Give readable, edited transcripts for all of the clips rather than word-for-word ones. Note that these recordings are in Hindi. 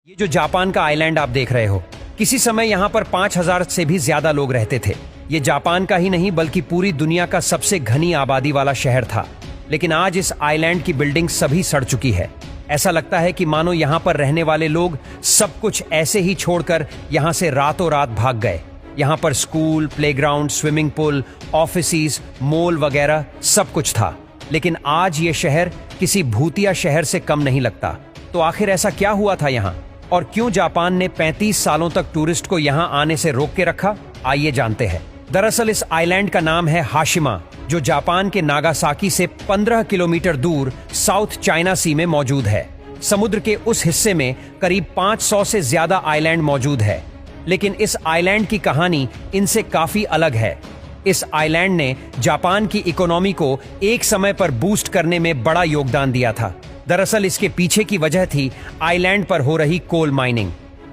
ये जो जापान का आइलैंड आप देख रहे हो, किसी समय यहाँ पर 5000 से भी ज्यादा लोग रहते थे। ये जापान का ही नहीं बल्कि पूरी दुनिया का सबसे घनी आबादी वाला शहर था। लेकिन आज इस आइलैंड की बिल्डिंग सभी सड़ चुकी है। ऐसा लगता है कि मानो यहाँ पर रहने वाले लोग सब कुछ ऐसे ही छोड़कर यहाँ से रातों रात भाग गए। यहाँ पर school, playground, swimming pool, offices, mall वगैरह सब कुछ था। लेकिन आज ये शहर किसी भूतिया शहर से कम नहीं लगता। तो आखिर ऐसा क्या हुआ था यहाँ, और क्यों जापान ने 35 सालों तक टूरिस्ट को यहाँ आने से रोक के रखा? आइए जानते हैं। दरअसल इस आइलैंड का नाम है हाशिमा, जो जापान के नागासाकी से 15 किलोमीटर दूर साउथ चाइना सी में मौजूद है। समुद्र के उस हिस्से में करीब 500 से ज्यादा आइलैंड मौजूद है। लेकिन इस आइलैंड की कहानी इनसे काफी अलग है। इस आइलैंड ने जापान की इकोनॉमी को एक समय पर बूस्ट करने में बड़ा योगदान दिया था। दरअसल इसके पीछे की वजह थी आइलैंड पर हो रही कोल माइनिंग।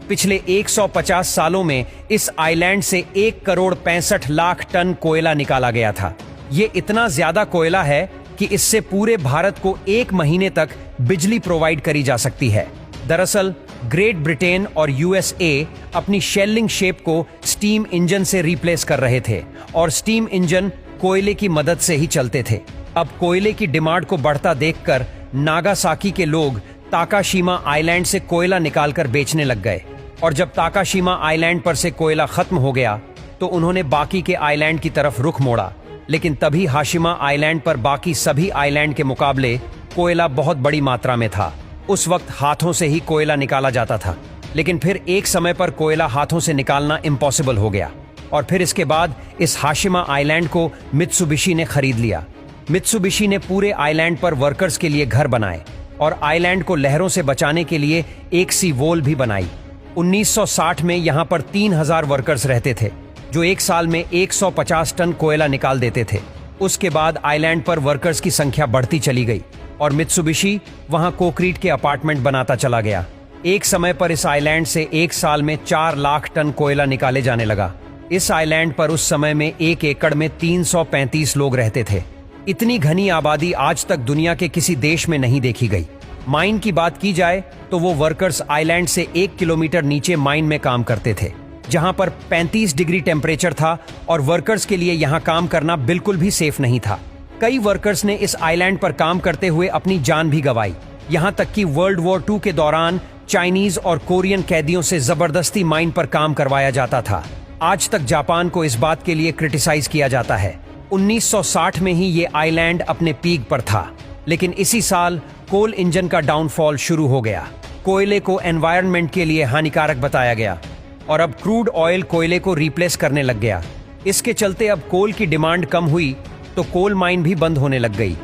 पिछले 150 सालों में इस आइलैंड से 1,65,00,000 टन कोयला निकाला गया था। ये इतना ज्यादा कोयला है कि इससे पूरे भारत को 1 महीने तक बिजली प्रोवाइड करी जा सकती है। दरअसल ग्रेट ब्रिटेन और यूएसए अपनी शेलिंग शेप को स्टीम इंजन से रिप्लेस कर रहे थे, और स्टीम इंजन कोयले की मदद से ही चलते थे। अब कोयले की डिमांड को बढ़ता देखकर नागासाकी के लोग ताकाशिमा आइलैंड से कोयला निकालकर बेचने लग गए। और जब ताकाशिमा आइलैंड पर से कोयला खत्म हो गया तो उन्होंने बाकी के आइलैंड की तरफ रुख मोड़ा। लेकिन तभी हाशिमा आइलैंड पर बाकी सभी आइलैंड के मुकाबले कोयला बहुत बड़ी मात्रा में था। उस वक्त हाथों से ही कोयला निकाला जाता था। लेकिन फिर एक समय पर कोयला हाथों से निकालना इम्पॉसिबल हो गया, और फिर इसके बाद इस हाशिमा आइलैंड को मित्सुबिशी ने खरीद लिया। मित्सुबिशी ने पूरे आइलैंड पर वर्कर्स के लिए घर बनाए और आइलैंड को लहरों से बचाने के लिए एक सी वॉल भी बनाई। 1960 में यहाँ पर 3000 वर्कर्स रहते थे, जो एक साल में 150 टन कोयला निकाल देते थे। उसके बाद आइलैंड पर वर्कर्स की संख्या बढ़ती चली गई और मित्सुबिशी वहां कोंक्रीट के अपार्टमेंट बनाता चला गया। एक समय पर इस आइलैंड से एक साल में 4 लाख टन कोयला निकाले जाने लगा। इस आइलैंड पर उस समय में 1 एकड़ में 335 लोग रहते थे। इतनी घनी आबादी आज तक दुनिया के किसी देश में नहीं देखी गई। माइन की बात की जाए तो वो वर्कर्स आइलैंड से 1 किलोमीटर नीचे माइन में काम करते थे, जहां पर 35 डिग्री टेम्परेचर था, और वर्कर्स के लिए यहां काम करना बिल्कुल भी सेफ नहीं था। कई वर्कर्स ने इस आइलैंड पर काम करते हुए अपनी जान भी गंवाई। यहां तक कि वर्ल्ड वॉर 2 के दौरान चाइनीज और कोरियन कैदियों से जबरदस्ती माइन पर काम करवाया जाता था। आज तक जापान को इस बात के लिए क्रिटिसाइज किया जाता है। 1960 में ही ये आइलैंड अपने पीक पर था। लेकिन इसी साल कोल इंजन का डाउनफॉल शुरू हो गया। कोयले को एनवायरनमेंट के लिए हानिकारक बताया गया, और अब क्रूड ऑयल कोयले को रिप्लेस करने लग गया। इसके चलते अब कोल की डिमांड कम हुई तो कोल माइन भी बंद होने लग गई।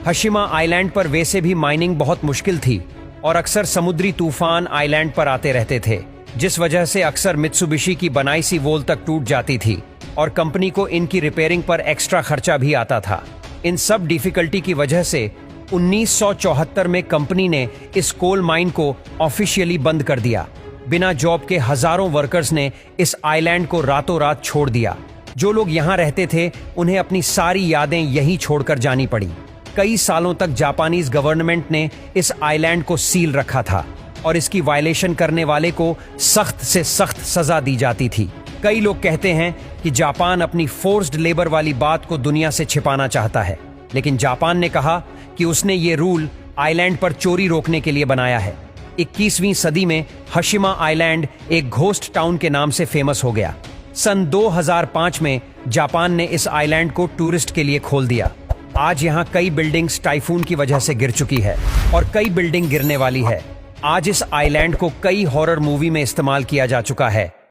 हाशिमा आइलैंड पर वैसे भी माइनिंग बहुत मुश्किल थी, और अक्सर समुद्री तूफान आइलैंड पर आते रहते थे, जिस वजह से अक्सर मित्सुबिशी की बनाई सी वॉल तक टूट जाती थी, और कंपनी को इनकी रिपेयरिंग पर एक्स्ट्रा खर्चा भी आता था। इन सब डिफिकल्टी की वजह से 1974 में कंपनी ने इस कोल माइन को ऑफिशियली बंद कर दिया। बिना जॉब के हजारों वर्कर्स ने इस आइलैंड को रातों रात छोड़ दिया। जो लोग यहाँ रहते थे उन्हें अपनी सारी यादें यहीं छोड़कर जानी पड़ी। कई सालों तक जापानीज गवर्नमेंट ने इस आइलैंड को सील रखा था, और इसकी वायलेशन करने वाले को सख्त से सख्त सजा दी जाती थी। कई लोग कहते हैं कि जापान अपनी फोर्स्ड लेबर वाली बात को दुनिया से छिपाना चाहता है, लेकिन जापान ने कहा कि उसने ये रूल आइलैंड पर चोरी रोकने के लिए बनाया है। 21वीं सदी में हाशिमा आइलैंड एक घोस्ट टाउन के नाम से फेमस हो गया। सन 2005 में जापान ने इस आइलैंड को टूरिस्ट के लिए खोल दिया। आज यहाँ कई बिल्डिंग्स टाइफून की वजह से गिर चुकी है, और कई बिल्डिंग गिरने वाली है। आज इस आइलैंड को कई हॉरर मूवी में इस्तेमाल किया जा चुका है।